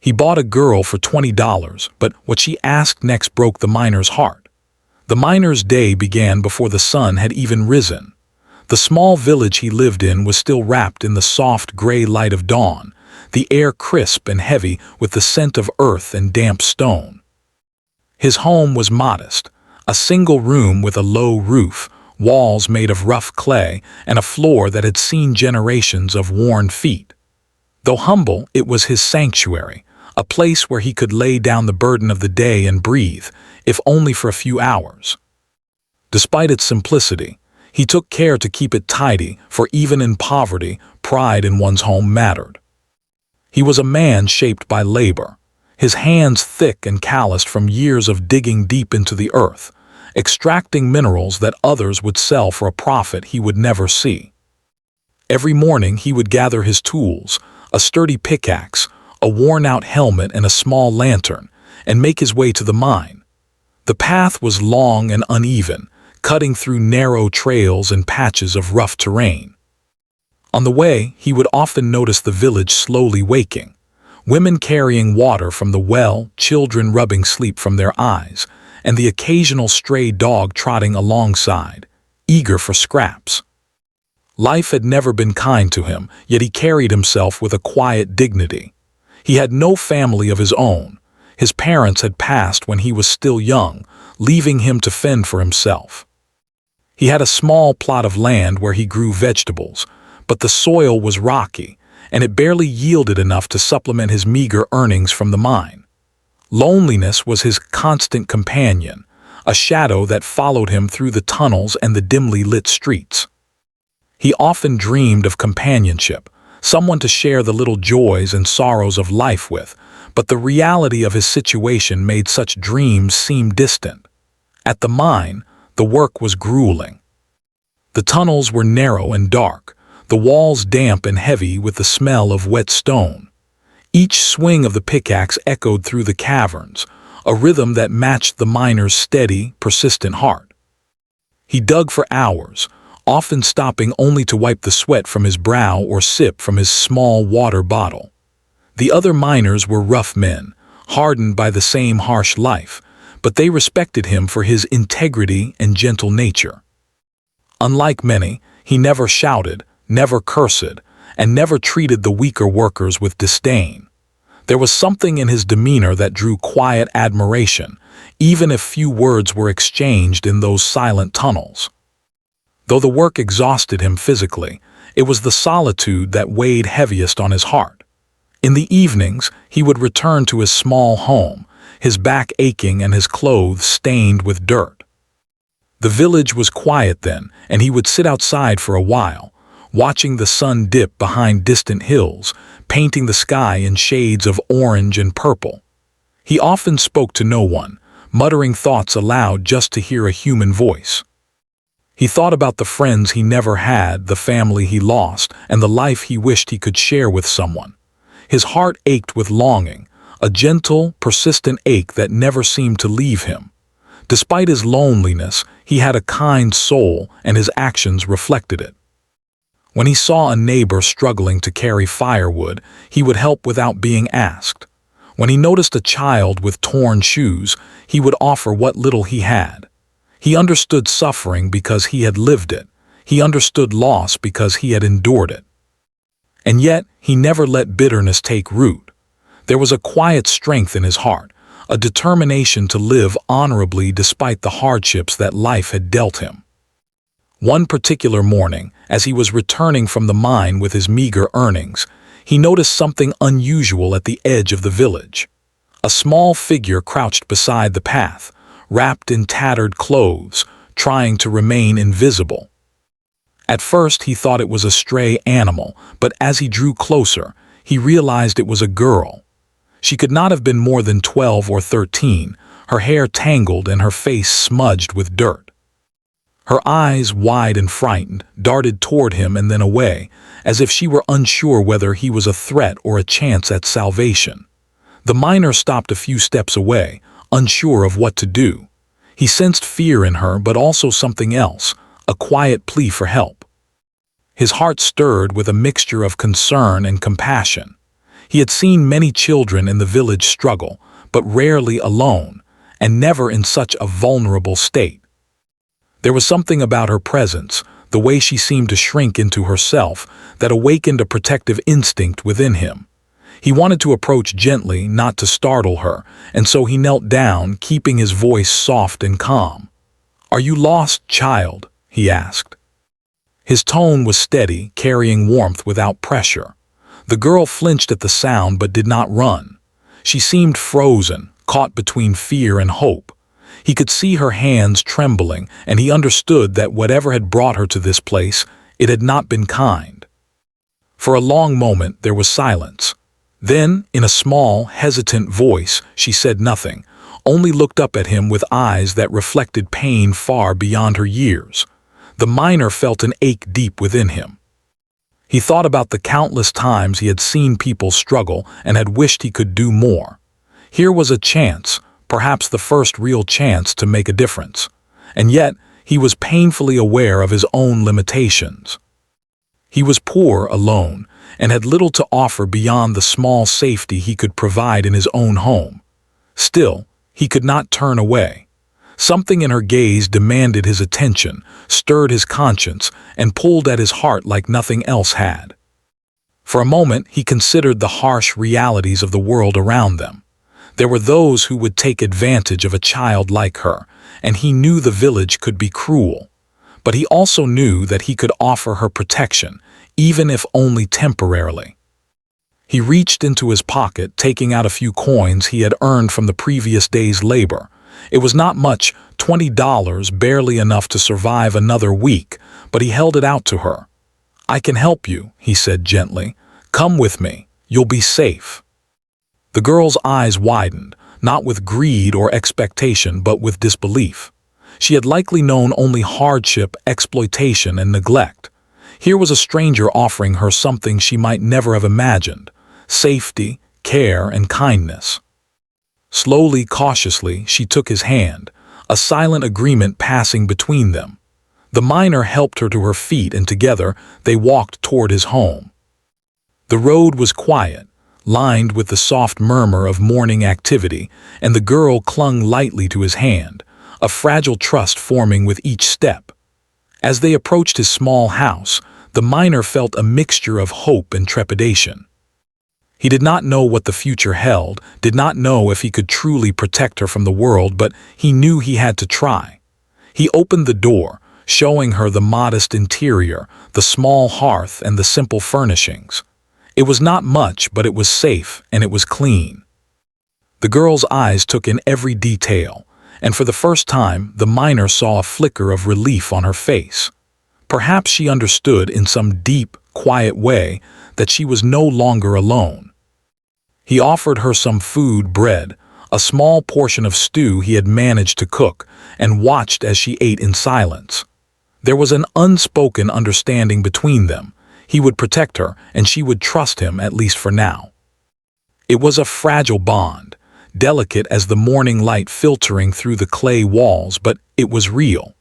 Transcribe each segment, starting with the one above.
He bought a girl for $20, but what she asked next broke the miner's heart. The miner's day began before the sun had even risen. The small village he lived in was still wrapped in the soft gray light of dawn, the air crisp and heavy with the scent of earth and damp stone. His home was modest, a single room with a low roof, walls made of rough clay, and a floor that had seen generations of worn feet. Though humble, it was his sanctuary, a place where he could lay down the burden of the day and breathe, if only for a few hours. Despite its simplicity, he took care to keep it tidy, for even in poverty, pride in one's home mattered. He was a man shaped by labor, his hands thick and calloused from years of digging deep into the earth, extracting minerals that others would sell for a profit he would never see. Every morning he would gather his tools, a sturdy pickaxe, a worn-out helmet and a small lantern, and make his way to the mine. The path was long and uneven, cutting through narrow trails and patches of rough terrain. On the way, he would often notice the village slowly waking, women carrying water from the well, children rubbing sleep from their eyes, and the occasional stray dog trotting alongside, eager for scraps. Life had never been kind to him, yet he carried himself with a quiet dignity. He had no family of his own. His parents had passed when he was still young, leaving him to fend for himself. He had a small plot of land where he grew vegetables, but the soil was rocky, and it barely yielded enough to supplement his meager earnings from the mine. Loneliness was his constant companion, a shadow that followed him through the tunnels and the dimly lit streets. He often dreamed of companionship, someone to share the little joys and sorrows of life with, but the reality of his situation made such dreams seem distant. At the mine, the work was grueling. The tunnels were narrow and dark, the walls damp and heavy with the smell of wet stone. Each swing of the pickaxe echoed through the caverns, a rhythm that matched the miner's steady, persistent heart. He dug for hours, often stopping only to wipe the sweat from his brow or sip from his small water bottle. The other miners were rough men, hardened by the same harsh life, but they respected him for his integrity and gentle nature. Unlike many, he never shouted, never cursed, and never treated the weaker workers with disdain. There was something in his demeanor that drew quiet admiration, even if few words were exchanged in those silent tunnels. Though the work exhausted him physically, it was the solitude that weighed heaviest on his heart. In the evenings, he would return to his small home, his back aching and his clothes stained with dirt. The village was quiet then, and he would sit outside for a while, watching the sun dip behind distant hills, painting the sky in shades of orange and purple. He often spoke to no one, muttering thoughts aloud just to hear a human voice. He thought about the friends he never had, the family he lost, and the life he wished he could share with someone. His heart ached with longing, a gentle, persistent ache that never seemed to leave him. Despite his loneliness, he had a kind soul, and his actions reflected it. When he saw a neighbor struggling to carry firewood, he would help without being asked. When he noticed a child with torn shoes, he would offer what little he had. He understood suffering because he had lived it. He understood loss because he had endured it. And yet, he never let bitterness take root. There was a quiet strength in his heart, a determination to live honorably despite the hardships that life had dealt him. One particular morning, as he was returning from the mine with his meager earnings, he noticed something unusual at the edge of the village. A small figure crouched beside the path, wrapped in tattered clothes, trying to remain invisible. At first he thought it was a stray animal, but as he drew closer, he realized it was a girl. She could not have been more than 12 or 13, her hair tangled and her face smudged with dirt. Her eyes, wide and frightened, darted toward him and then away, as if she were unsure whether he was a threat or a chance at salvation. The miner stopped a few steps away, unsure of what to do. He sensed fear in her, but also something else, a quiet plea for help. His heart stirred with a mixture of concern and compassion. He had seen many children in the village struggle, but rarely alone, and never in such a vulnerable state. There was something about her presence, the way she seemed to shrink into herself, that awakened a protective instinct within him. He wanted to approach gently, not to startle her, and so he knelt down, keeping his voice soft and calm. "Are you lost, child?" he asked. His tone was steady, carrying warmth without pressure. The girl flinched at the sound but did not run. She seemed frozen, caught between fear and hope. He could see her hands trembling, and he understood that whatever had brought her to this place, it had not been kind. For a long moment there was silence. Then, in a small, hesitant voice, she said nothing, only looked up at him with eyes that reflected pain far beyond her years. The miner felt an ache deep within him. He thought about the countless times he had seen people struggle and had wished he could do more. Here was a chance, perhaps the first real chance to make a difference. And yet, he was painfully aware of his own limitations. He was poor, alone, and had little to offer beyond the small safety he could provide in his own home. Still, he could not turn away. Something in her gaze demanded his attention, stirred his conscience, and pulled at his heart like nothing else had. For a moment, he considered the harsh realities of the world around them. There were those who would take advantage of a child like her, and he knew the village could be cruel. But he also knew that he could offer her protection, even if only temporarily. He reached into his pocket, taking out a few coins he had earned from the previous day's labor. It was not much, $20, barely enough to survive another week, but he held it out to her. "I can help you," he said gently. "Come with me. You'll be safe." The girl's eyes widened, not with greed or expectation, but with disbelief. She had likely known only hardship, exploitation, and neglect. Here was a stranger offering her something she might never have imagined: safety, care, and kindness. Slowly, cautiously, she took his hand, a silent agreement passing between them. The miner helped her to her feet, and together they walked toward his home. The road was quiet, lined with the soft murmur of morning activity, and the girl clung lightly to his hand, a fragile trust forming with each step. As they approached his small house, the miner felt a mixture of hope and trepidation. He did not know what the future held, did not know if he could truly protect her from the world, but he knew he had to try. He opened the door, showing her the modest interior, the small hearth, and the simple furnishings. It was not much, but it was safe, and it was clean. The girl's eyes took in every detail, and for the first time, the miner saw a flicker of relief on her face. Perhaps she understood in some deep, quiet way that she was no longer alone. He offered her some food, bread, a small portion of stew he had managed to cook, and watched as she ate in silence. There was an unspoken understanding between them. He would protect her, and she would trust him, at least for now. It was a fragile bond, delicate as the morning light filtering through the clay walls, but it was real.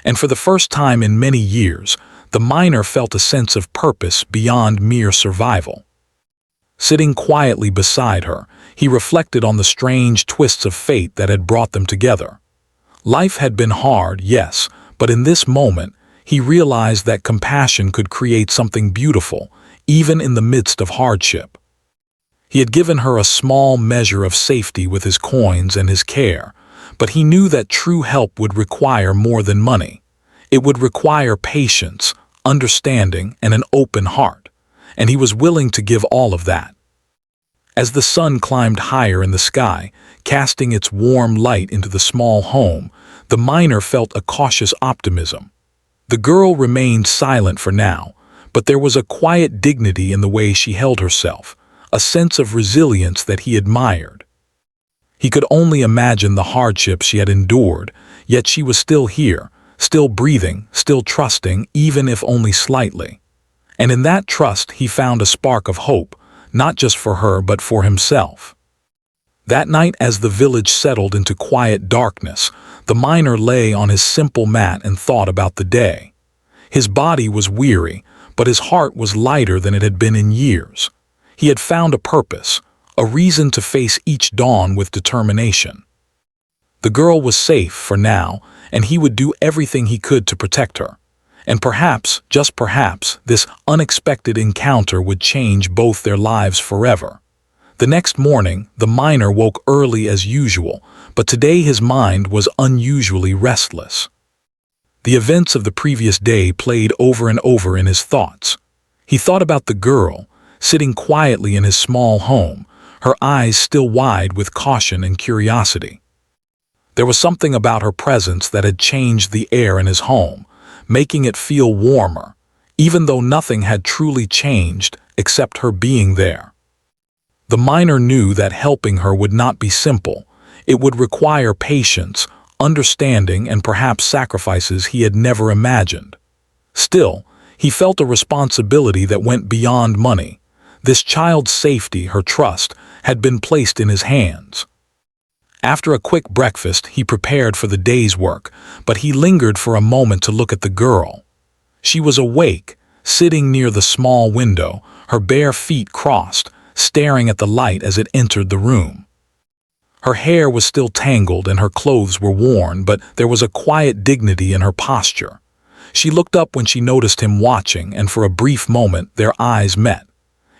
And for the first time in many years, the miner felt a sense of purpose beyond mere survival. Sitting quietly beside her, he reflected on the strange twists of fate that had brought them together. Life had been hard, yes, but in this moment, he realized that compassion could create something beautiful, even in the midst of hardship. He had given her a small measure of safety with his coins and his care, but he knew that true help would require more than money. It would require patience, understanding, and an open heart, and he was willing to give all of that. As the sun climbed higher in the sky, casting its warm light into the small home, the miner felt a cautious optimism. The girl remained silent for now, but there was a quiet dignity in the way she held herself, a sense of resilience that he admired. He could only imagine the hardships she had endured, yet she was still here, still breathing, still trusting, even if only slightly. And in that trust he found a spark of hope, not just for her but for himself. That night, as the village settled into quiet darkness, the miner lay on his simple mat and thought about the day. His body was weary, but his heart was lighter than it had been in years. He had found a purpose, a reason to face each dawn with determination. The girl was safe for now, and he would do everything he could to protect her. And perhaps, just perhaps, this unexpected encounter would change both their lives forever. The next morning, the miner woke early as usual, but today his mind was unusually restless. The events of the previous day played over and over in his thoughts. He thought about the girl, sitting quietly in his small home, her eyes still wide with caution and curiosity. There was something about her presence that had changed the air in his home, making it feel warmer, even though nothing had truly changed except her being there. The miner knew that helping her would not be simple. It would require patience, understanding, and perhaps sacrifices he had never imagined. Still, he felt a responsibility that went beyond money. This child's safety, her trust, had been placed in his hands. After a quick breakfast, he prepared for the day's work, but he lingered for a moment to look at the girl. She was awake, sitting near the small window, her bare feet crossed, staring at the light as it entered the room. Her hair was still tangled and her clothes were worn, but there was a quiet dignity in her posture. She looked up when she noticed him watching, and for a brief moment their eyes met.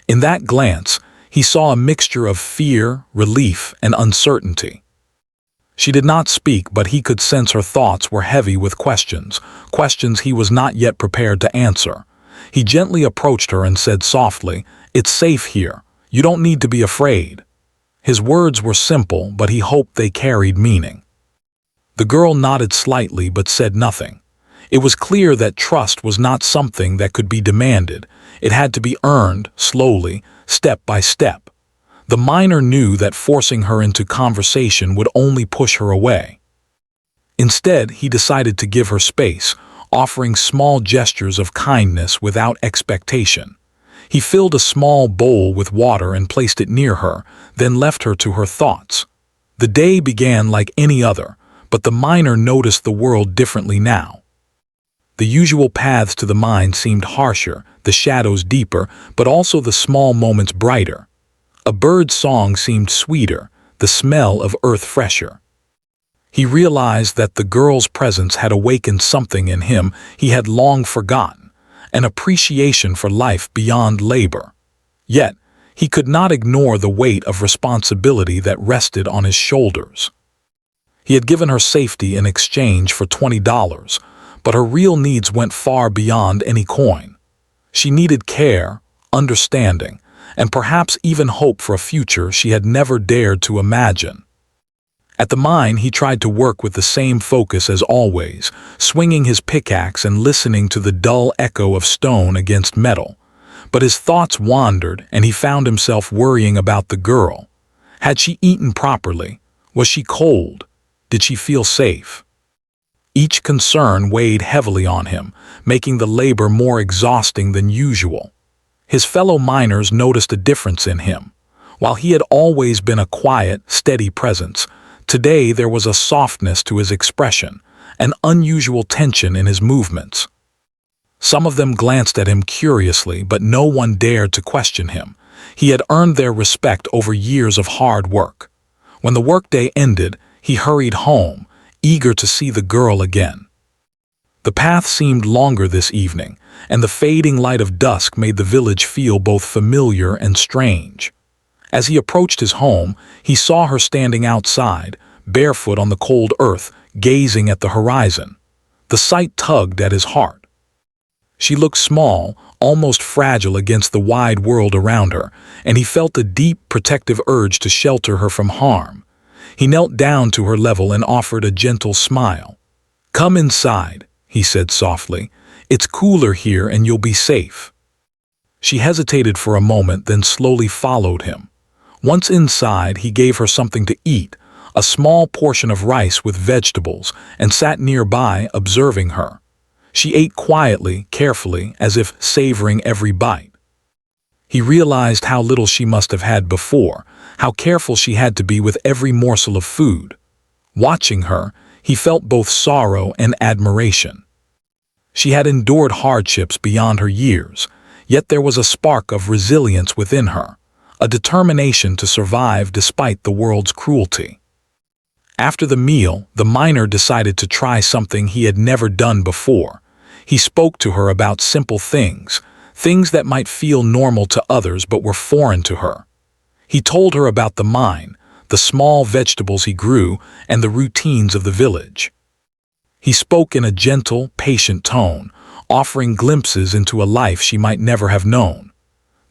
In that glance, he saw a mixture of fear, relief, and uncertainty. She did not speak, but he could sense her thoughts were heavy with questions he was not yet prepared to answer. He gently approached her and said softly, "It's safe here. You don't need to be afraid." His words were simple, but he hoped they carried meaning. The girl nodded slightly but said nothing. It was clear that trust was not something that could be demanded. It had to be earned, slowly, step by step. The miner knew that forcing her into conversation would only push her away. Instead, he decided to give her space, offering small gestures of kindness without expectation. He filled a small bowl with water and placed it near her, then left her to her thoughts. The day began like any other, but the miner noticed the world differently now. The usual paths to the mine seemed harsher, the shadows deeper, but also the small moments brighter. A bird's song seemed sweeter, the smell of earth fresher. He realized that the girl's presence had awakened something in him he had long forgotten, an appreciation for life beyond labor. Yet, he could not ignore the weight of responsibility that rested on his shoulders. He had given her safety in exchange for $20, but her real needs went far beyond any coin. She needed care, understanding, and perhaps even hope for a future she had never dared to imagine. At the mine, he tried to work with the same focus as always, swinging his pickaxe and listening to the dull echo of stone against metal. But his thoughts wandered, and he found himself worrying about the girl. Had she eaten properly? Was she cold? Did she feel safe? Each concern weighed heavily on him, making the labor more exhausting than usual. His fellow miners noticed a difference in him. While he had always been a quiet, steady presence, today there was a softness to his expression, an unusual tension in his movements. Some of them glanced at him curiously, but no one dared to question him. He had earned their respect over years of hard work. When the workday ended, he hurried home, eager to see the girl again. The path seemed longer this evening, and the fading light of dusk made the village feel both familiar and strange. As he approached his home, he saw her standing outside, barefoot on the cold earth, gazing at the horizon. The sight tugged at his heart. She looked small, almost fragile against the wide world around her, and he felt a deep, protective urge to shelter her from harm. He knelt down to her level and offered a gentle smile. "Come inside," he said softly. "It's cooler here and you'll be safe." She hesitated for a moment, then slowly followed him. Once inside, he gave her something to eat, a small portion of rice with vegetables, and sat nearby, observing her. She ate quietly, carefully, as if savoring every bite. He realized how little she must have had before, how careful she had to be with every morsel of food. Watching her, he felt both sorrow and admiration. She had endured hardships beyond her years, yet there was a spark of resilience within her. a determination to survive despite the world's cruelty. After the meal, the miner decided to try something he had never done before. He spoke to her about simple things, things that might feel normal to others but were foreign to her. He told her about the mine, the small vegetables he grew, and the routines of the village. He spoke in a gentle, patient tone, offering glimpses into a life she might never have known.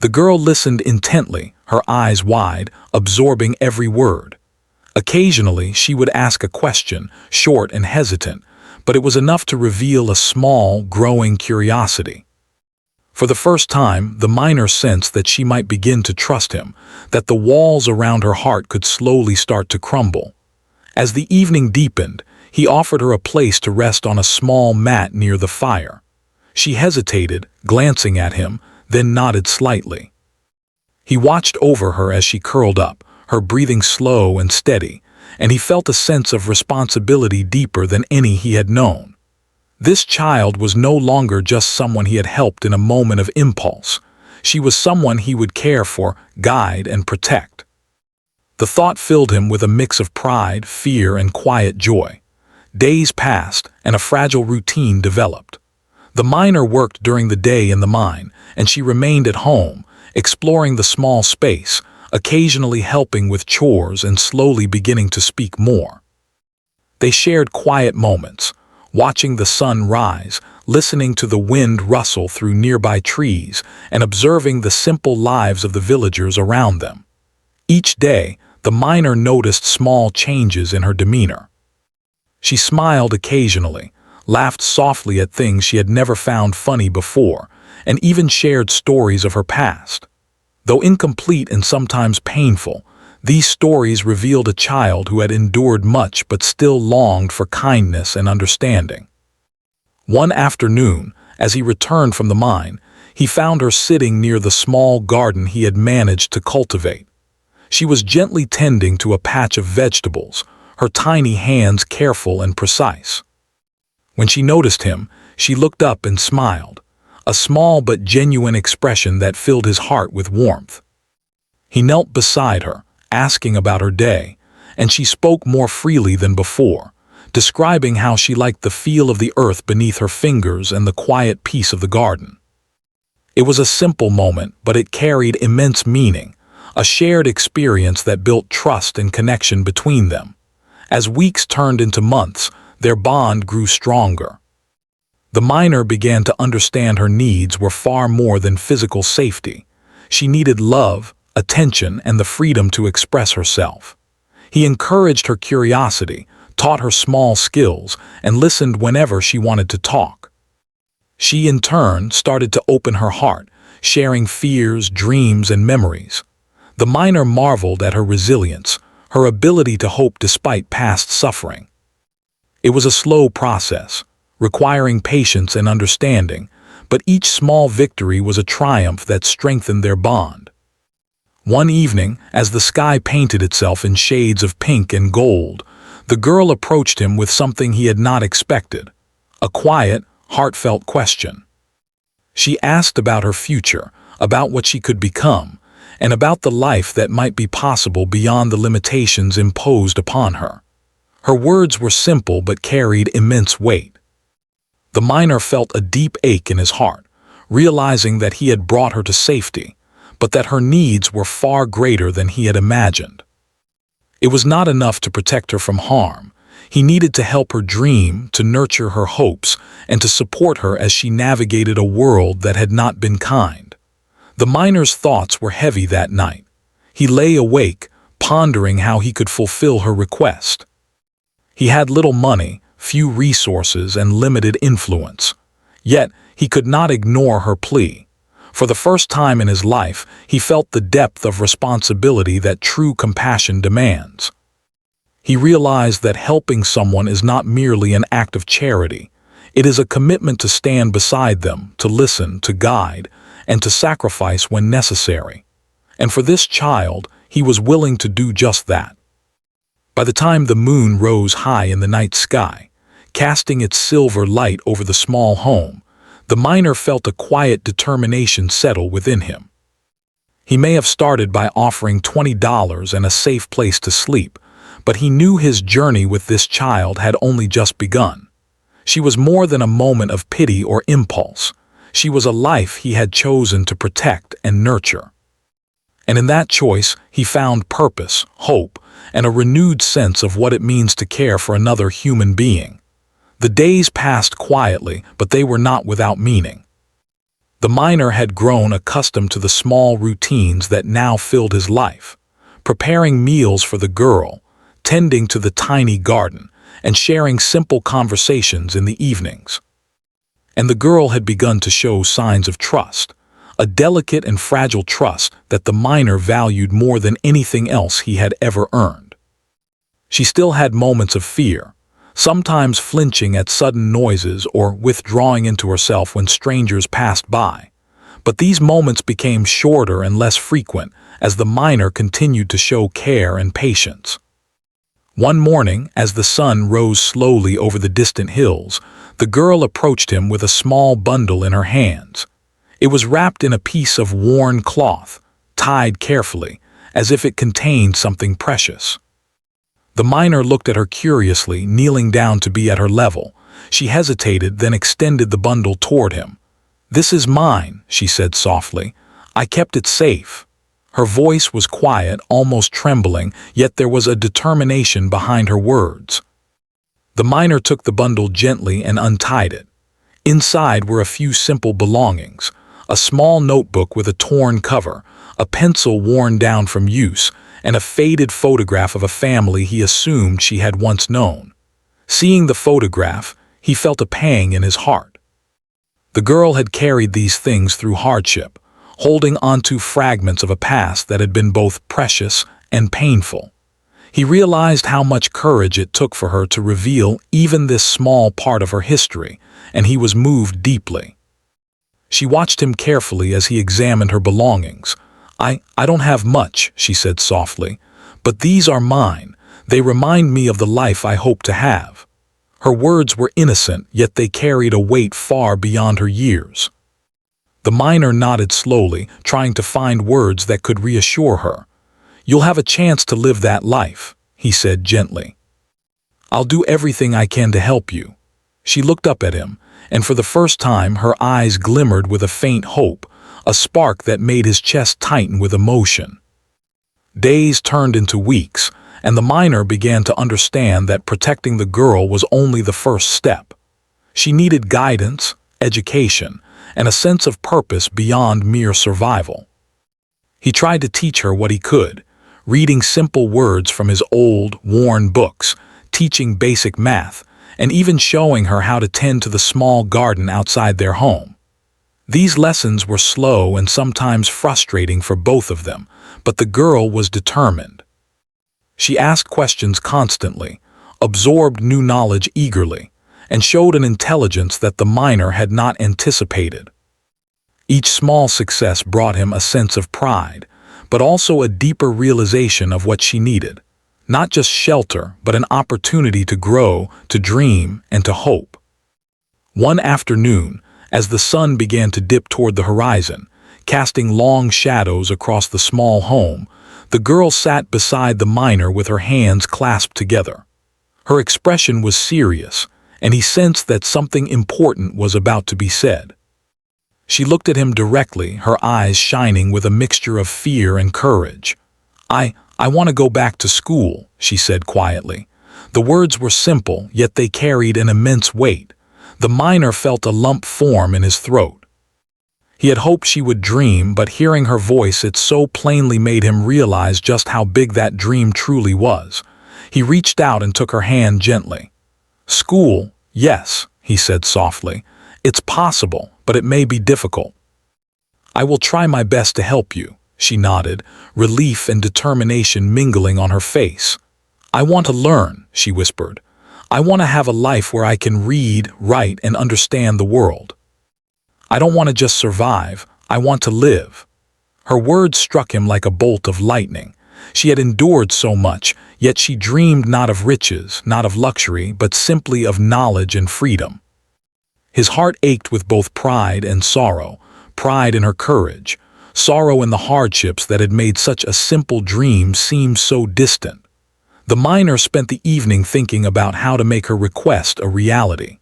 The girl listened intently, her eyes wide, absorbing every word. Occasionally, she would ask a question, short and hesitant, but it was enough to reveal a small, growing curiosity. For the first time, the miner sensed that she might begin to trust him, that the walls around her heart could slowly start to crumble. As the evening deepened, he offered her a place to rest on a small mat near the fire. She hesitated, glancing at him, then nodded slightly. He watched over her as she curled up, her breathing slow and steady, and he felt a sense of responsibility deeper than any he had known. This child was no longer just someone he had helped in a moment of impulse. She was someone he would care for, guide, and protect. The thought filled him with a mix of pride, fear, and quiet joy. Days passed, and a fragile routine developed. The miner worked during the day in the mine, and she remained at home, exploring the small space, occasionally helping with chores and slowly beginning to speak more. They shared quiet moments, watching the sun rise, listening to the wind rustle through nearby trees, and observing the simple lives of the villagers around them. Each day, the miner noticed small changes in her demeanor. She smiled occasionally, laughed softly at things she had never found funny before, and even shared stories of her past. Though incomplete and sometimes painful, these stories revealed a child who had endured much but still longed for kindness and understanding. One afternoon, as he returned from the mine, he found her sitting near the small garden he had managed to cultivate. She was gently tending to a patch of vegetables, her tiny hands careful and precise. When she noticed him, she looked up and smiled, a small but genuine expression that filled his heart with warmth. He knelt beside her, asking about her day, and she spoke more freely than before, describing how she liked the feel of the earth beneath her fingers and the quiet peace of the garden. It was a simple moment, but it carried immense meaning, a shared experience that built trust and connection between them. As weeks turned into months, their bond grew stronger. The miner began to understand her needs were far more than physical safety. She needed love, attention, and the freedom to express herself. He encouraged her curiosity, taught her small skills, and listened whenever she wanted to talk. She, in turn, started to open her heart, sharing fears, dreams, and memories. The miner marveled at her resilience, her ability to hope despite past suffering. It was a slow process, requiring patience and understanding, but each small victory was a triumph that strengthened their bond. One evening, as the sky painted itself in shades of pink and gold, the girl approached him with something he had not expected, a quiet, heartfelt question. She asked about her future, about what she could become, and about the life that might be possible beyond the limitations imposed upon her. Her words were simple but carried immense weight. The miner felt a deep ache in his heart, realizing that he had brought her to safety, but that her needs were far greater than he had imagined. It was not enough to protect her from harm. He needed to help her dream, to nurture her hopes, and to support her as she navigated a world that had not been kind. The miner's thoughts were heavy that night. He lay awake, pondering how he could fulfill her request. He had little money, few resources, and limited influence. Yet, he could not ignore her plea. For the first time in his life, he felt the depth of responsibility that true compassion demands. He realized that helping someone is not merely an act of charity. It is a commitment to stand beside them, to listen, to guide, and to sacrifice when necessary. And for this child, he was willing to do just that. By the time the moon rose high in the night sky, casting its silver light over the small home, the miner felt a quiet determination settle within him. He may have started by offering $20 and a safe place to sleep, but he knew his journey with this child had only just begun. She was more than a moment of pity or impulse. She was a life he had chosen to protect and nurture. And in that choice, he found purpose, hope, and a renewed sense of what it means to care for another human being. The days passed quietly, but they were not without meaning. The miner had grown accustomed to the small routines that now filled his life, preparing meals for the girl, tending to the tiny garden, and sharing simple conversations in the evenings. And the girl had begun to show signs of trust, a delicate and fragile trust that the miner valued more than anything else he had ever earned. She still had moments of fear, sometimes flinching at sudden noises or withdrawing into herself when strangers passed by. But these moments became shorter and less frequent as the miner continued to show care and patience. One morning, as the sun rose slowly over the distant hills, the girl approached him with a small bundle in her hands. It was wrapped in a piece of worn cloth, tied carefully, as if it contained something precious. The miner looked at her curiously, kneeling down to be at her level. She hesitated, then extended the bundle toward him. "This is mine," she said softly. "I kept it safe." Her voice was quiet, almost trembling, yet there was a determination behind her words. The miner took the bundle gently and untied it. Inside were a few simple belongings: a small notebook with a torn cover, a pencil worn down from use, and a faded photograph of a family he assumed she had once known. Seeing the photograph, he felt a pang in his heart. The girl had carried these things through hardship, holding onto fragments of a past that had been both precious and painful. He realized how much courage it took for her to reveal even this small part of her history, and he was moved deeply. She watched him carefully as he examined her belongings. I don't have much," she said softly, "but these are mine. They remind me of the life I hope to have." Her words were innocent, yet they carried a weight far beyond her years. The miner nodded slowly, trying to find words that could reassure her. "You'll have a chance to live that life," he said gently. "I'll do everything I can to help you." She looked up at him, and for the first time her eyes glimmered with a faint hope, a spark that made his chest tighten with emotion. Days turned into weeks, and the miner began to understand that protecting the girl was only the first step. She needed guidance, education, and a sense of purpose beyond mere survival. He tried to teach her what he could, reading simple words from his old, worn books, teaching basic math, and even showing her how to tend to the small garden outside their home. These lessons were slow and sometimes frustrating for both of them, but the girl was determined. She asked questions constantly, absorbed new knowledge eagerly, and showed an intelligence that the miner had not anticipated. Each small success brought him a sense of pride, but also a deeper realization of what she needed: not just shelter, but an opportunity to grow, to dream, and to hope. One afternoon, as the sun began to dip toward the horizon, casting long shadows across the small home, the girl sat beside the miner with her hands clasped together. Her expression was serious, and he sensed that something important was about to be said. She looked at him directly, her eyes shining with a mixture of fear and courage. I want to go back to school," she said quietly. The words were simple, yet they carried an immense weight. The miner felt a lump form in his throat. He had hoped she would dream, but hearing her voice, it so plainly made him realize just how big that dream truly was. He reached out and took her hand gently. "School, yes," he said softly. "It's possible, but it may be difficult." "I will try my best to help you," she nodded, relief and determination mingling on her face. "I want to learn," she whispered. "I want to have a life where I can read, write, and understand the world. I don't want to just survive, I want to live." Her words struck him like a bolt of lightning. She had endured so much, yet she dreamed not of riches, not of luxury, but simply of knowledge and freedom. His heart ached with both pride and sorrow, pride in her courage, sorrow and the hardships that had made such a simple dream seem so distant. The miner spent the evening thinking about how to make her request a reality.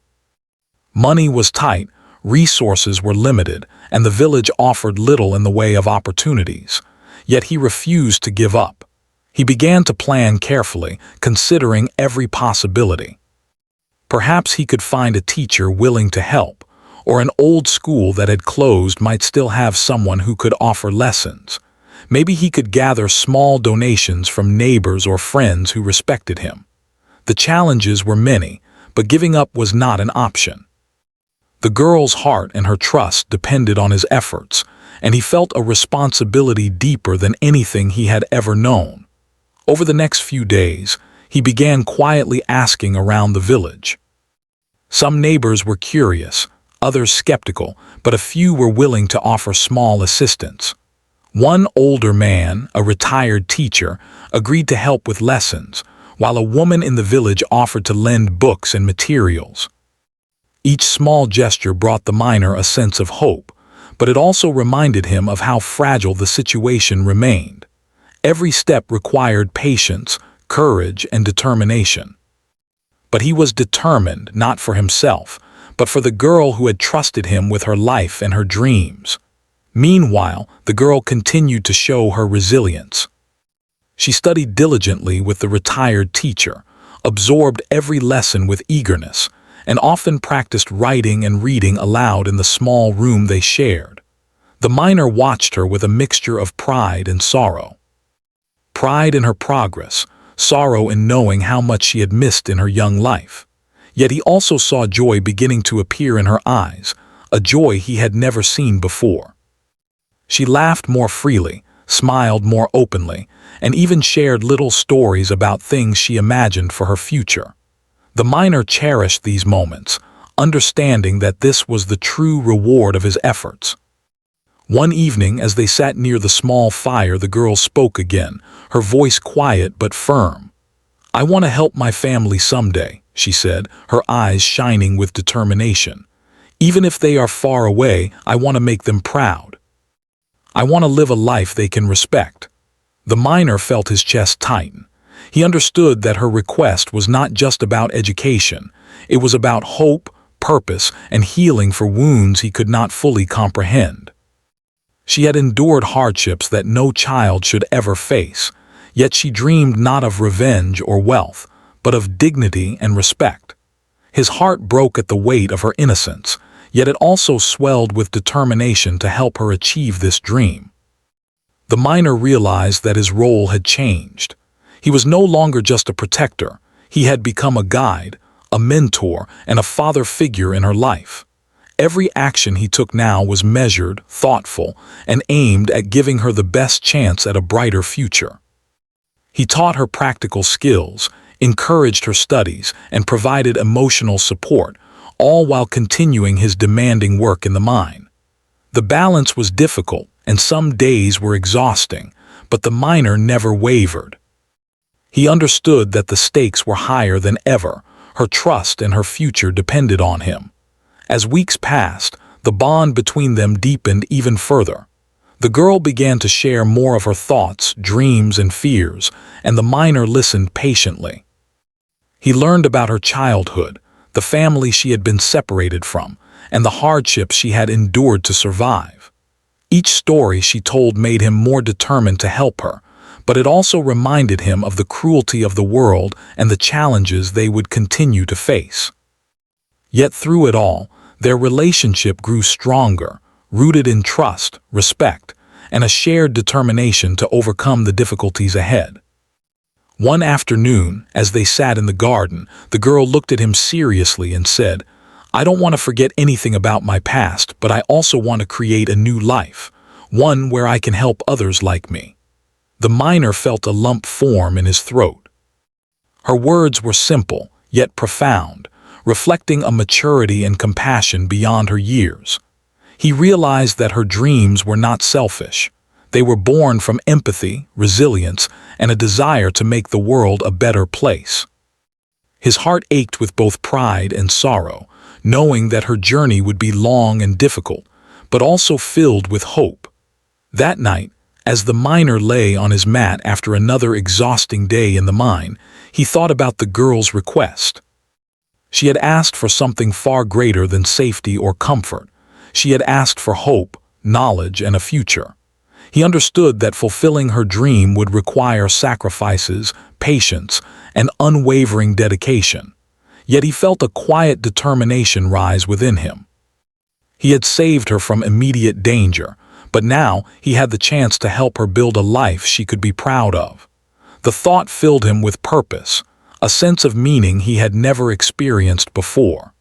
Money was tight, resources were limited, and the village offered little in the way of opportunities. Yet he refused to give up. He began to plan carefully, considering every possibility. Perhaps he could find a teacher willing to help, or an old school that had closed might still have someone who could offer lessons. Maybe he could gather small donations from neighbors or friends who respected him. The challenges were many, but giving up was not an option. The girl's heart and her trust depended on his efforts, and he felt a responsibility deeper than anything he had ever known. Over the next few days, he began quietly asking around the village. Some neighbors were curious, others skeptical, but a few were willing to offer small assistance. One older man, a retired teacher, agreed to help with lessons, while a woman in the village offered to lend books and materials. Each small gesture brought the miner a sense of hope, but it also reminded him of how fragile the situation remained. Every step required patience, courage, and determination. But he was determined not for himself, but for the girl who had trusted him with her life and her dreams. Meanwhile, the girl continued to show her resilience. She studied diligently with the retired teacher, absorbed every lesson with eagerness, and often practiced writing and reading aloud in the small room they shared. The miner watched her with a mixture of pride and sorrow. Pride in her progress, sorrow in knowing how much she had missed in her young life. Yet he also saw joy beginning to appear in her eyes, a joy he had never seen before. She laughed more freely, smiled more openly, and even shared little stories about things she imagined for her future. The miner cherished these moments, understanding that this was the true reward of his efforts. One evening, as they sat near the small fire, the girl spoke again, her voice quiet but firm. "I want to help my family someday," she said, her eyes shining with determination. "Even if they are far away, I want to make them proud. I want to live a life they can respect." The miner felt his chest tighten. He understood that her request was not just about education. It was about hope, purpose, and healing for wounds he could not fully comprehend. She had endured hardships that no child should ever face, yet she dreamed not of revenge or wealth, but of dignity and respect. His heart broke at the weight of her innocence, yet it also swelled with determination to help her achieve this dream. The miner realized that his role had changed. He was no longer just a protector. He had become a guide, a mentor, and a father figure in her life. Every action he took now was measured, thoughtful, and aimed at giving her the best chance at a brighter future. He taught her practical skills, encouraged her studies, and provided emotional support, all while continuing his demanding work in the mine. The balance was difficult, and some days were exhausting, but the miner never wavered. He understood that the stakes were higher than ever. Her trust and her future depended on him. As weeks passed, the bond between them deepened even further. The girl began to share more of her thoughts, dreams, and fears, and the miner listened patiently. He learned about her childhood, the family she had been separated from, and the hardships she had endured to survive. Each story she told made him more determined to help her, but it also reminded him of the cruelty of the world and the challenges they would continue to face. Yet through it all, their relationship grew stronger, rooted in trust, respect, and a shared determination to overcome the difficulties ahead. One afternoon, as they sat in the garden, the girl looked at him seriously and said, "I don't want to forget anything about my past, but I also want to create a new life, one where I can help others like me." The miner felt a lump form in his throat. Her words were simple, yet profound, reflecting a maturity and compassion beyond her years. He realized that her dreams were not selfish. They were born from empathy, resilience, and a desire to make the world a better place. His heart ached with both pride and sorrow, knowing that her journey would be long and difficult, but also filled with hope. That night, as the miner lay on his mat after another exhausting day in the mine, he thought about the girl's request. She had asked for something far greater than safety or comfort. She had asked for hope, knowledge, and a future. He understood that fulfilling her dream would require sacrifices, patience, and unwavering dedication. Yet he felt a quiet determination rise within him. He had saved her from immediate danger, but now he had the chance to help her build a life she could be proud of. The thought filled him with purpose, a sense of meaning he had never experienced before.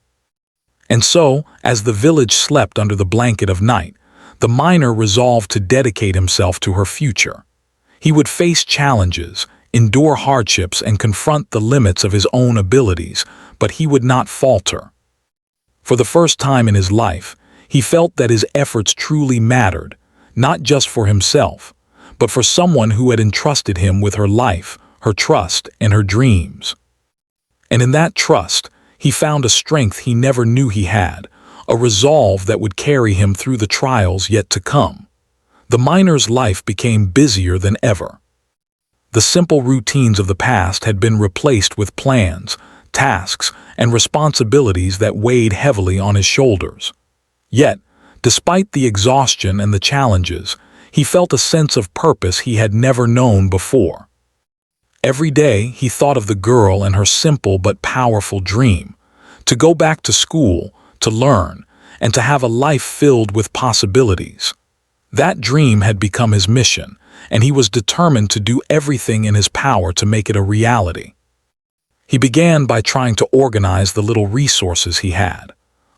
And so, as the village slept under the blanket of night, the miner resolved to dedicate himself to her future. He would face challenges, endure hardships, and confront the limits of his own abilities, but he would not falter. For the first time in his life, he felt that his efforts truly mattered, not just for himself, but for someone who had entrusted him with her life, her trust, and her dreams. And in that trust, he found a strength he never knew he had, a resolve that would carry him through the trials yet to come. The miner's life became busier than ever. The simple routines of the past had been replaced with plans, tasks, and responsibilities that weighed heavily on his shoulders. Yet, despite the exhaustion and the challenges, he felt a sense of purpose he had never known before. Every day he thought of the girl and her simple but powerful dream, to go back to school, to learn, and to have a life filled with possibilities. That dream had become his mission, and he was determined to do everything in his power to make it a reality. He began by trying to organize the little resources he had.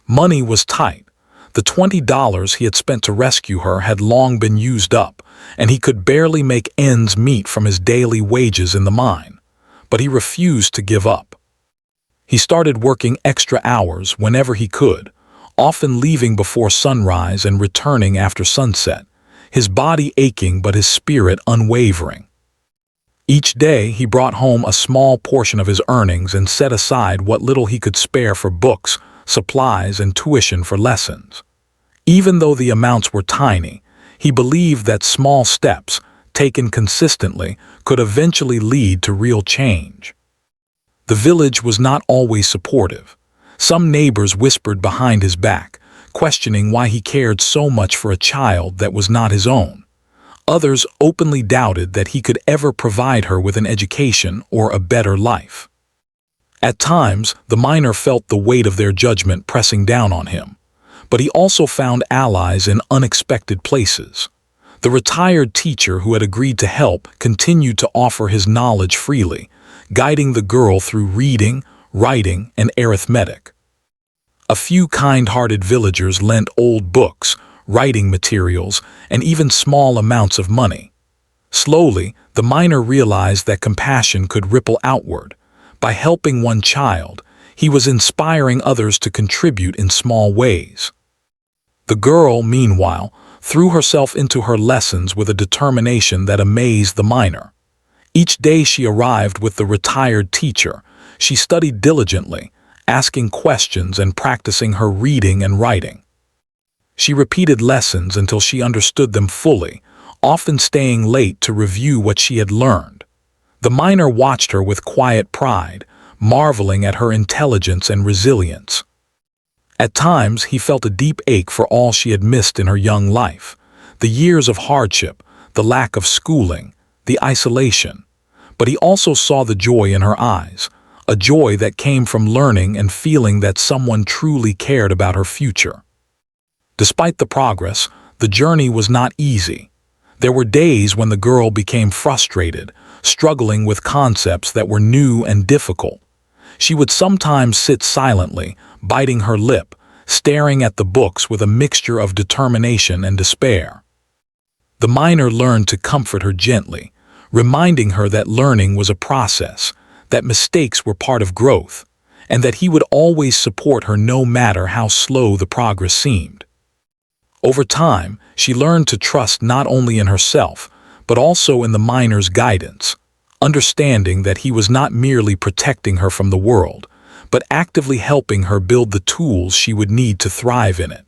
Money was tight. The $20 he had spent to rescue her had long been used up, and he could barely make ends meet from his daily wages in the mine. But he refused to give up. He started working extra hours whenever he could, often leaving before sunrise and returning after sunset, his body aching but his spirit unwavering. Each day he brought home a small portion of his earnings and set aside what little he could spare for books, supplies, and tuition for lessons. Even though the amounts were tiny, he believed that small steps, taken consistently, could eventually lead to real change. The village was not always supportive. Some neighbors whispered behind his back, questioning why he cared so much for a child that was not his own. Others openly doubted that he could ever provide her with an education or a better life. At times, the miner felt the weight of their judgment pressing down on him, but he also found allies in unexpected places. The retired teacher who had agreed to help continued to offer his knowledge freely, guiding the girl through reading, writing, and arithmetic. A few kind-hearted villagers lent old books, writing materials, and even small amounts of money. Slowly, the miner realized that compassion could ripple outward. By helping one child, he was inspiring others to contribute in small ways. The girl, meanwhile, threw herself into her lessons with a determination that amazed the miner. Each day she arrived with the retired teacher, she studied diligently, asking questions and practicing her reading and writing. She repeated lessons until she understood them fully, often staying late to review what she had learned. The miner watched her with quiet pride, marveling at her intelligence and resilience. At times, he felt a deep ache for all she had missed in her young life, the years of hardship, the lack of schooling, the isolation. But he also saw the joy in her eyes, a joy that came from learning and feeling that someone truly cared about her future. Despite the progress, the journey was not easy. There were days when the girl became frustrated, struggling with concepts that were new and difficult. She would sometimes sit silently, biting her lip, staring at the books with a mixture of determination and despair. The miner learned to comfort her gently, reminding her that learning was a process, that mistakes were part of growth, and that he would always support her no matter how slow the progress seemed. Over time, she learned to trust not only in herself, but also in the miner's guidance, understanding that he was not merely protecting her from the world, but actively helping her build the tools she would need to thrive in it.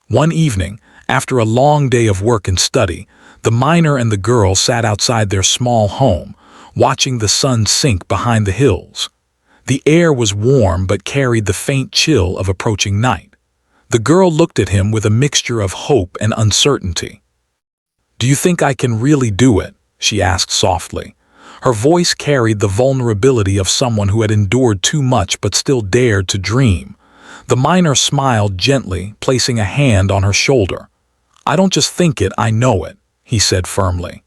One evening, After a long day of work and study, the miner and the girl sat outside their small home, watching the sun sink behind the hills. The air was warm but carried the faint chill of approaching night. The girl looked at him with a mixture of hope and uncertainty. "Do you think I can really do it?" she asked softly. Her voice carried the vulnerability of someone who had endured too much but still dared to dream. The miner smiled gently, placing a hand on her shoulder. "I don't just think it, I know it," he said firmly.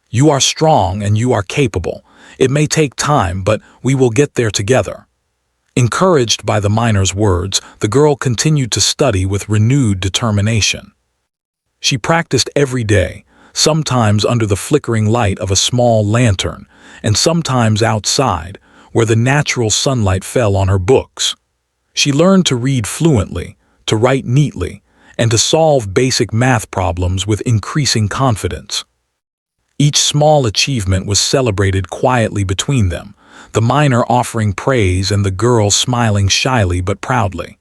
"You are strong and you are capable. It may take time, but we will get there together." Encouraged by the miner's words, the girl continued to study with renewed determination. She practiced every day, sometimes under the flickering light of a small lantern, and sometimes outside, where the natural sunlight fell on her books. She learned to read fluently, to write neatly, and to solve basic math problems with increasing confidence. Each small achievement was celebrated quietly between them, the miner offering praise and the girl smiling shyly but proudly.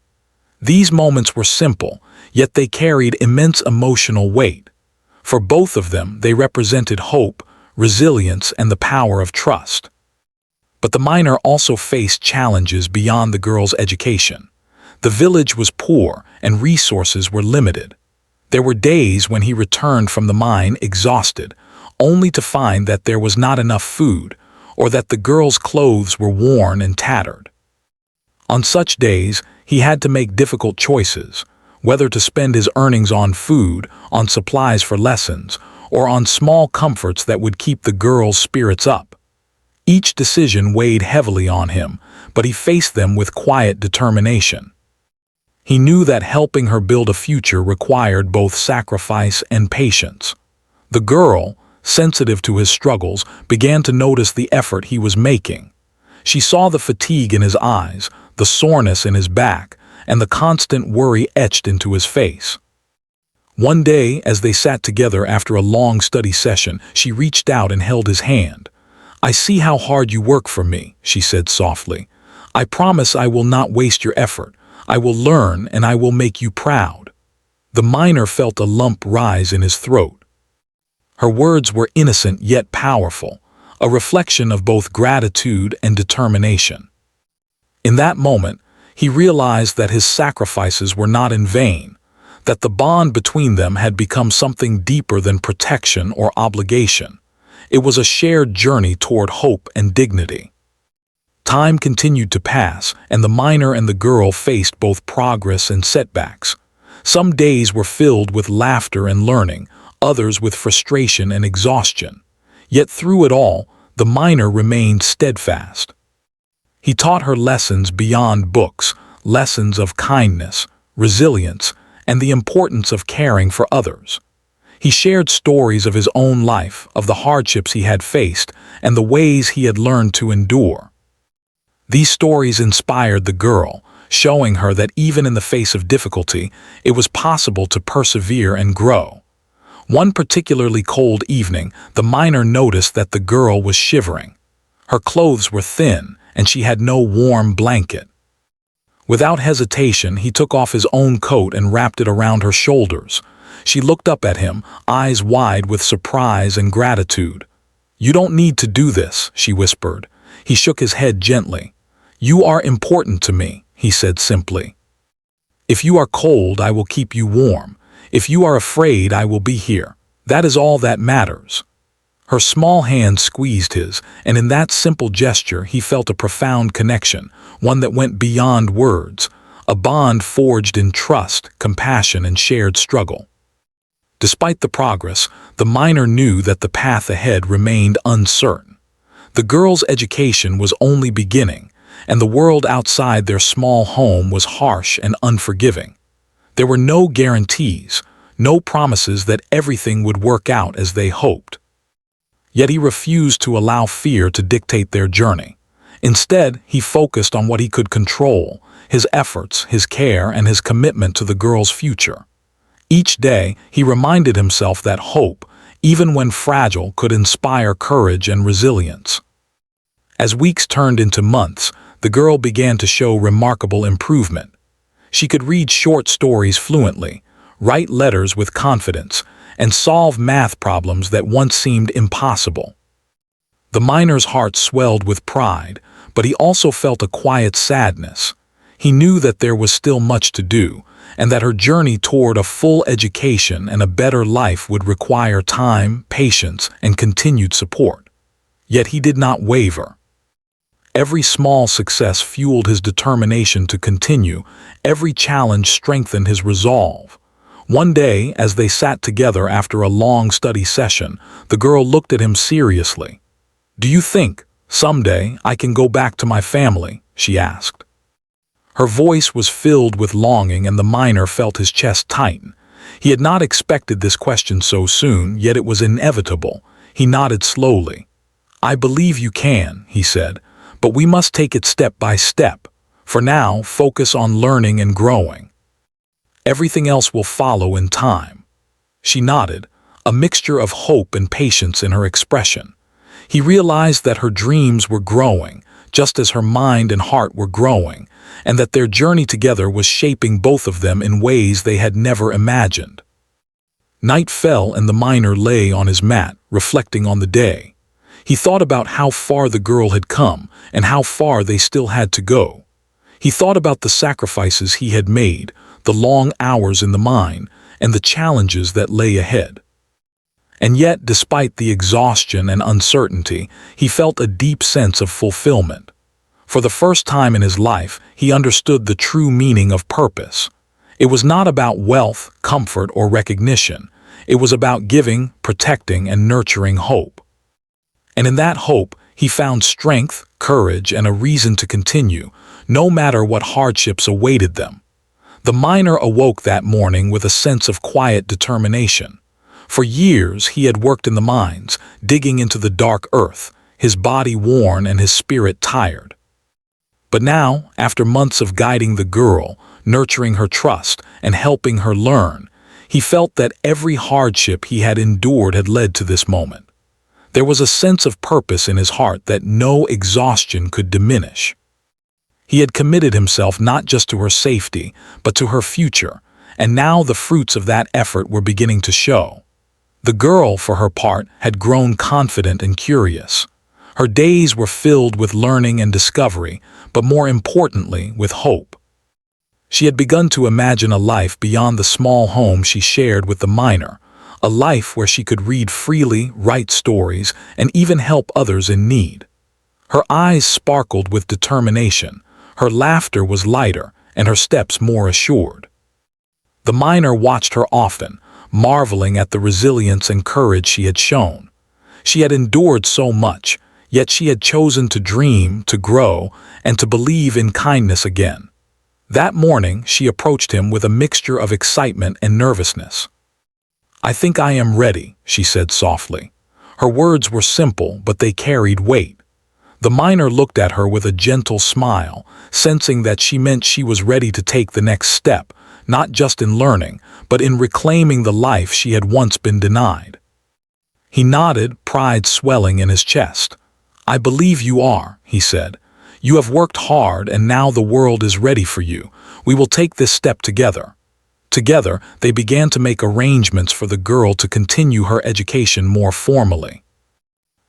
These moments were simple, yet they carried immense emotional weight. For both of them, they represented hope, resilience, and the power of trust. But the miner also faced challenges beyond the girl's education. The village was poor and resources were limited. There were days when he returned from the mine exhausted, only to find that there was not enough food, or that the girl's clothes were worn and tattered. On such days, he had to make difficult choices, whether to spend his earnings on food, on supplies for lessons, or on small comforts that would keep the girl's spirits up. Each decision weighed heavily on him, but he faced them with quiet determination. He knew that helping her build a future required both sacrifice and patience. The girl, sensitive to his struggles, began to notice the effort he was making. She saw the fatigue in his eyes, the soreness in his back, and the constant worry etched into his face. One day, as they sat together after a long study session, she reached out and held his hand. "I see how hard you work for me," she said softly. "I promise I will not waste your effort. I will learn and I will make you proud." The miner felt a lump rise in his throat. Her words were innocent yet powerful, a reflection of both gratitude and determination. In that moment, he realized that his sacrifices were not in vain, that the bond between them had become something deeper than protection or obligation. It was a shared journey toward hope and dignity. Time continued to pass, and the miner and the girl faced both progress and setbacks. Some days were filled with laughter and learning, others with frustration and exhaustion. Yet through it all, the miner remained steadfast. He taught her lessons beyond books, lessons of kindness, resilience, and the importance of caring for others. He shared stories of his own life, of the hardships he had faced, and the ways he had learned to endure. These stories inspired the girl, showing her that even in the face of difficulty, it was possible to persevere and grow. One particularly cold evening, the miner noticed that the girl was shivering. Her clothes were thin, and she had no warm blanket. Without hesitation, he took off his own coat and wrapped it around her shoulders. She looked up at him, eyes wide with surprise and gratitude. "You don't need to do this," she whispered. He shook his head gently. "You are important to me," he said simply. "If you are cold, I will keep you warm. If you are afraid, I will be here. That is all that matters." Her small hand squeezed his, and in that simple gesture he felt a profound connection, one that went beyond words, a bond forged in trust, compassion, and shared struggle. Despite the progress, the miner knew that the path ahead remained uncertain. The girl's education was only beginning, and the world outside their small home was harsh and unforgiving. There were no guarantees, no promises that everything would work out as they hoped. Yet he refused to allow fear to dictate their journey. Instead, he focused on what he could control, his efforts, his care, and his commitment to the girl's future. Each day, he reminded himself that hope, even when fragile, could inspire courage and resilience. As weeks turned into months, the girl began to show remarkable improvement. She could read short stories fluently, write letters with confidence, and solve math problems that once seemed impossible. The miner's heart swelled with pride, but he also felt a quiet sadness. He knew that there was still much to do, and that her journey toward a full education and a better life would require time, patience, and continued support. Yet he did not waver. Every small success fueled his determination to continue. Every challenge strengthened his resolve. One day, as they sat together after a long study session, the girl looked at him seriously. "Do you think, someday, I can go back to my family?" she asked. Her voice was filled with longing, and the miner felt his chest tighten. He had not expected this question so soon, yet it was inevitable. He nodded slowly. "I believe you can," he said, "but we must take it step by step. For now, focus on learning and growing. Everything else will follow in time." She nodded, a mixture of hope and patience in her expression. He realized that her dreams were growing, just as her mind and heart were growing, and that their journey together was shaping both of them in ways they had never imagined. Night fell and the miner lay on his mat, reflecting on the day. He thought about how far the girl had come and how far they still had to go. He thought about the sacrifices he had made, the long hours in the mine, and the challenges that lay ahead. And yet, despite the exhaustion and uncertainty, he felt a deep sense of fulfillment. For the first time in his life, he understood the true meaning of purpose. It was not about wealth, comfort, or recognition. It was about giving, protecting, and nurturing hope. And in that hope, he found strength, courage, and a reason to continue, no matter what hardships awaited them. The miner awoke that morning with a sense of quiet determination. For years he had worked in the mines, digging into the dark earth, his body worn and his spirit tired. But now, after months of guiding the girl, nurturing her trust, and helping her learn, he felt that every hardship he had endured had led to this moment. There was a sense of purpose in his heart that no exhaustion could diminish. He had committed himself not just to her safety, but to her future, and now the fruits of that effort were beginning to show. The girl, for her part, had grown confident and curious. Her days were filled with learning and discovery, but more importantly, with hope. She had begun to imagine a life beyond the small home she shared with the miner, a life where she could read freely, write stories, and even help others in need. Her eyes sparkled with determination, her laughter was lighter, and her steps more assured. The miner watched her often, marveling at the resilience and courage she had shown. She had endured so much, yet she had chosen to dream, to grow, and to believe in kindness again. That morning, she approached him with a mixture of excitement and nervousness. "I think I am ready," she said softly. Her words were simple, but they carried weight. The miner looked at her with a gentle smile, sensing that she meant she was ready to take the next step, not just in learning, but in reclaiming the life she had once been denied. He nodded, pride swelling in his chest. "I believe you are," he said. "You have worked hard, and now the world is ready for you. We will take this step together." Together, they began to make arrangements for the girl to continue her education more formally.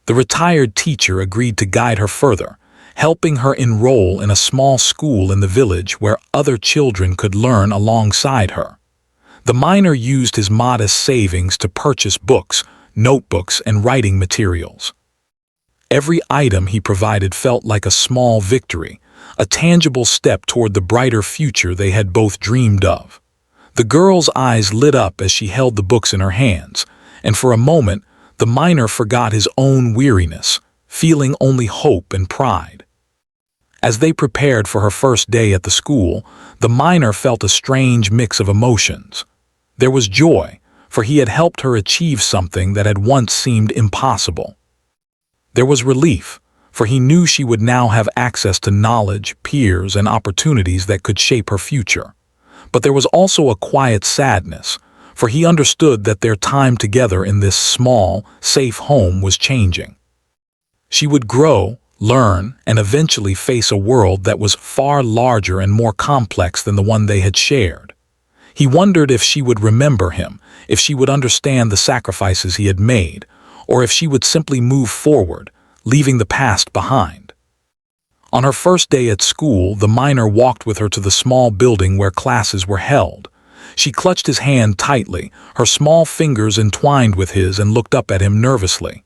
The retired teacher agreed to guide her further, helping her enroll in a small school in the village where other children could learn alongside her. The miner used his modest savings to purchase books, notebooks, and writing materials. Every item he provided felt like a small victory, a tangible step toward the brighter future they had both dreamed of. The girl's eyes lit up as she held the books in her hands, and for a moment, the miner forgot his own weariness, feeling only hope and pride. As they prepared for her first day at the school, the miner felt a strange mix of emotions. There was joy, for he had helped her achieve something that had once seemed impossible. There was relief, for he knew she would now have access to knowledge, peers, and opportunities that could shape her future. But there was also a quiet sadness, for he understood that their time together in this small, safe home was changing. She would grow, learn, and eventually face a world that was far larger and more complex than the one they had shared. He wondered if she would remember him, if she would understand the sacrifices he had made, or if she would simply move forward, leaving the past behind. On her first day at school, the miner walked with her to the small building where classes were held. She clutched his hand tightly, her small fingers entwined with his, and looked up at him nervously.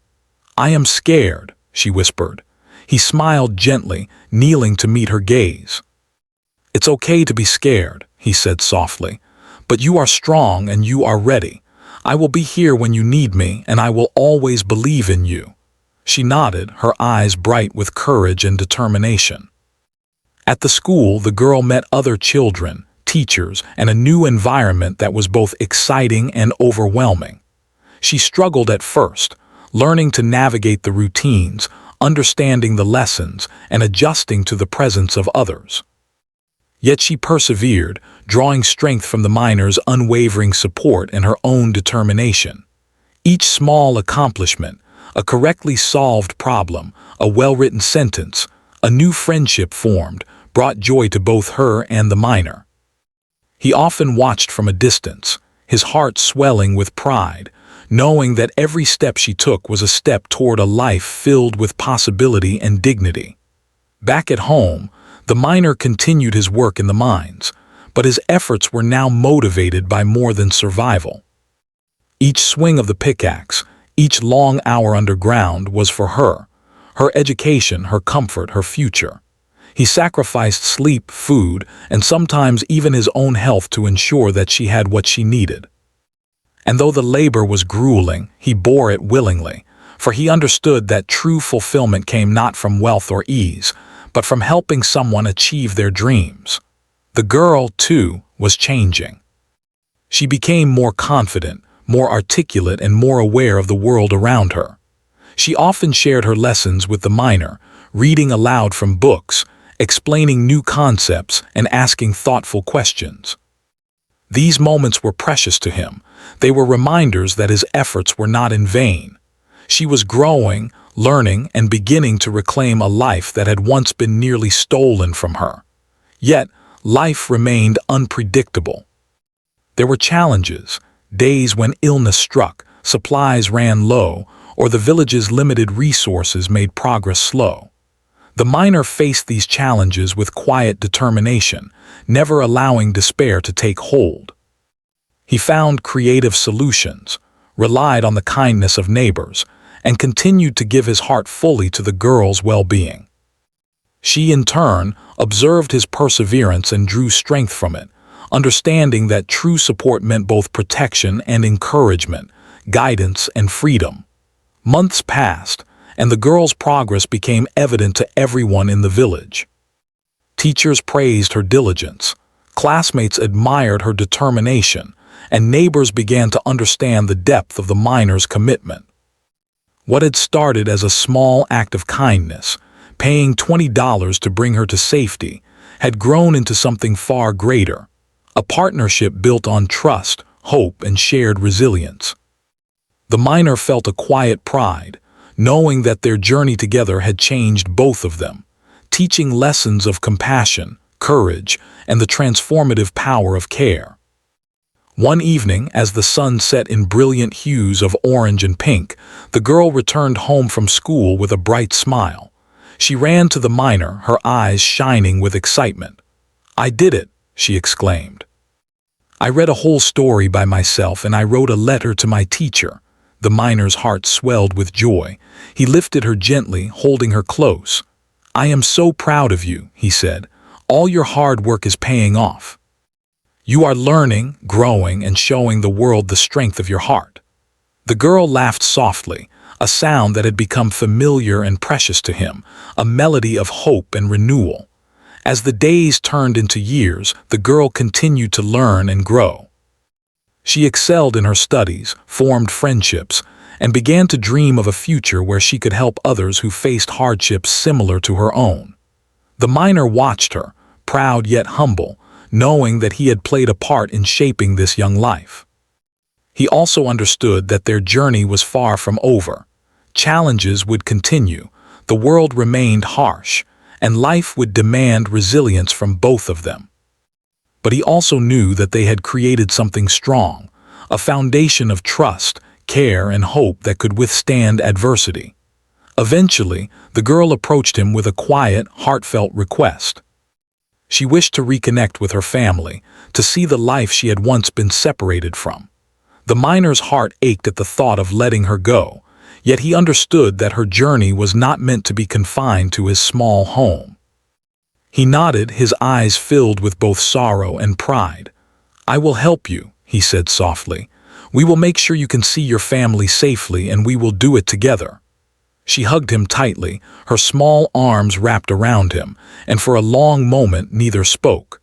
"I am scared," she whispered. He smiled gently, kneeling to meet her gaze. "It's okay to be scared," he said softly, "but you are strong and you are ready. I will be here when you need me, and I will always believe in you." She nodded, her eyes bright with courage and determination. At the school, the girl met other children, teachers, and a new environment that was both exciting and overwhelming. She struggled at first, learning to navigate the routines, understanding the lessons, and adjusting to the presence of others. Yet she persevered, drawing strength from the miner's unwavering support and her own determination. Each small accomplishment, a correctly solved problem, a well-written sentence, a new friendship formed, brought joy to both her and the miner. He often watched from a distance, his heart swelling with pride, knowing that every step she took was a step toward a life filled with possibility and dignity. Back at home, the miner continued his work in the mines, but his efforts were now motivated by more than survival. Each swing of the pickaxe, each long hour underground was for her education, her comfort, her future. He sacrificed sleep, food, and sometimes even his own health to ensure that she had what she needed. And though the labor was grueling, he bore it willingly, for he understood that true fulfillment came not from wealth or ease, but from helping someone achieve their dreams. The girl, too, was changing. She became more confident, more articulate, and more aware of the world around her. She often shared her lessons with the miner, reading aloud from books, explaining new concepts, and asking thoughtful questions. These moments were precious to him. They were reminders that his efforts were not in vain. She was growing, learning, and beginning to reclaim a life that had once been nearly stolen from her. Yet, life remained unpredictable. There were challenges, days when illness struck, supplies ran low, or the village's limited resources made progress slow. The miner faced these challenges with quiet determination, never allowing despair to take hold. He found creative solutions, relied on the kindness of neighbors, and continued to give his heart fully to the girl's well-being. She, in turn, observed his perseverance and drew strength from it, understanding that true support meant both protection and encouragement, guidance and freedom. Months passed, and the girl's progress became evident to everyone in the village. Teachers praised her diligence, classmates admired her determination, and neighbors began to understand the depth of the miner's commitment. What had started as a small act of kindness, paying $20 to bring her to safety, had grown into something far greater, a partnership built on trust, hope, and shared resilience. The miner felt a quiet pride, knowing that their journey together had changed both of them, teaching lessons of compassion, courage, and the transformative power of care. One evening, as the sun set in brilliant hues of orange and pink, the girl returned home from school with a bright smile. She ran to the miner, her eyes shining with excitement. "I did it," she exclaimed. "I read a whole story by myself, and I wrote a letter to my teacher." The miner's heart swelled with joy. He lifted her gently, holding her close. "I am so proud of you," he said. "All your hard work is paying off. You are learning, growing, and showing the world the strength of your heart." The girl laughed softly, a sound that had become familiar and precious to him, a melody of hope and renewal. As the days turned into years, the girl continued to learn and grow. She excelled in her studies, formed friendships, and began to dream of a future where she could help others who faced hardships similar to her own. The miner watched her, proud yet humble, knowing that he had played a part in shaping this young life. He also understood that their journey was far from over. Challenges would continue, the world remained harsh, and life would demand resilience from both of them. but he also knew that they had created something strong, a foundation of trust, care, and hope that could withstand adversity. Eventually, the girl approached him with a quiet, heartfelt request. She wished to reconnect with her family, to see the life she had once been separated from. The miner's heart ached at the thought of letting her go, yet he understood that her journey was not meant to be confined to his small home. He nodded, his eyes filled with both sorrow and pride. "I will help you," he said softly. "We will make sure you can see your family safely, and we will do it together." She hugged him tightly, her small arms wrapped around him, and for a long moment neither spoke.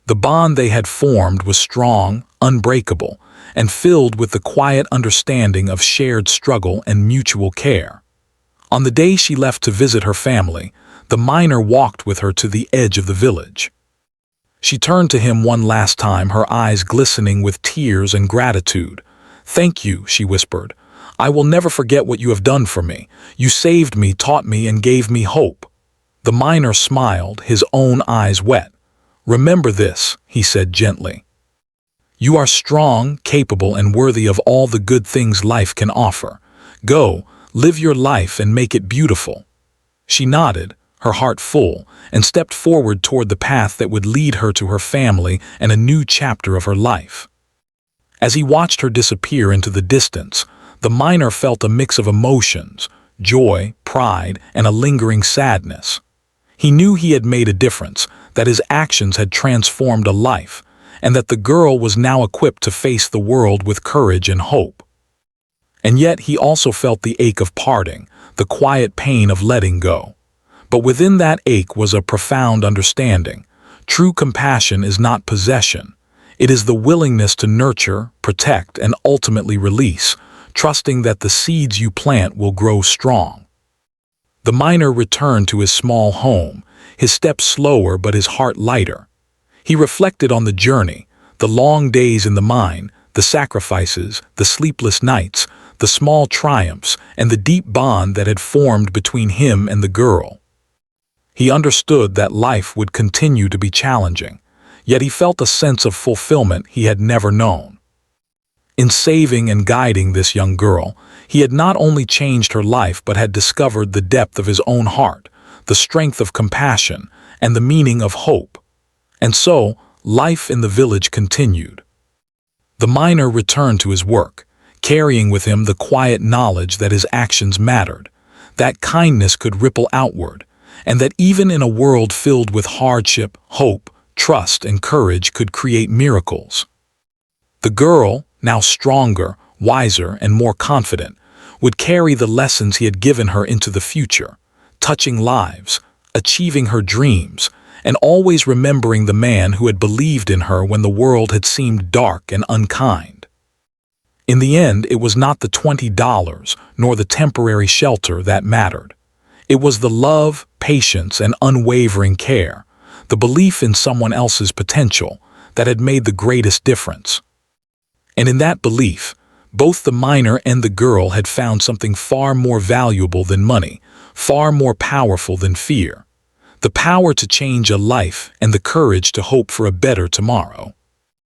The bond they had formed was strong, unbreakable, and filled with the quiet understanding of shared struggle and mutual care. On the day she left to visit her family, the miner walked with her to the edge of the village. She turned to him one last time, her eyes glistening with tears and gratitude. "Thank you," she whispered. "I will never forget what you have done for me. You saved me, taught me, and gave me hope." The miner smiled, his own eyes wet. "Remember this," he said gently. "You are strong, capable, and worthy of all the good things life can offer. Go, live your life and make it beautiful." She nodded, her heart full, and stepped forward toward the path that would lead her to her family and a new chapter of her life. As he watched her disappear into the distance, the miner felt a mix of emotions, joy, pride, and a lingering sadness. He knew he had made a difference, that his actions had transformed a life, and that the girl was now equipped to face the world with courage and hope. And yet he also felt the ache of parting, the quiet pain of letting go. But within that ache was a profound understanding. True compassion is not possession. It is the willingness to nurture, protect, and ultimately release, trusting that the seeds you plant will grow strong. The miner returned to his small home, his steps slower but his heart lighter. He reflected on the journey, the long days in the mine, the sacrifices, the sleepless nights, the small triumphs, and the deep bond that had formed between him and the girl. He understood that life would continue to be challenging, yet he felt a sense of fulfillment he had never known. In saving and guiding this young girl, he had not only changed her life but had discovered the depth of his own heart, the strength of compassion, and the meaning of hope. And so, life in the village continued. The miner returned to his work, carrying with him the quiet knowledge that his actions mattered, that kindness could ripple outward, and that even in a world filled with hardship, hope, trust, and courage could create miracles. The girl, now stronger, wiser, and more confident, would carry the lessons he had given her into the future, touching lives, achieving her dreams, and always remembering the man who had believed in her when the world had seemed dark and unkind. In the end, it was not the $20 nor the temporary shelter that mattered. It was the love, patience, and unwavering care, the belief in someone else's potential, that had made the greatest difference. And in that belief, both the miner and the girl had found something far more valuable than money, far more powerful than fear. The power to change a life and the courage to hope for a better tomorrow.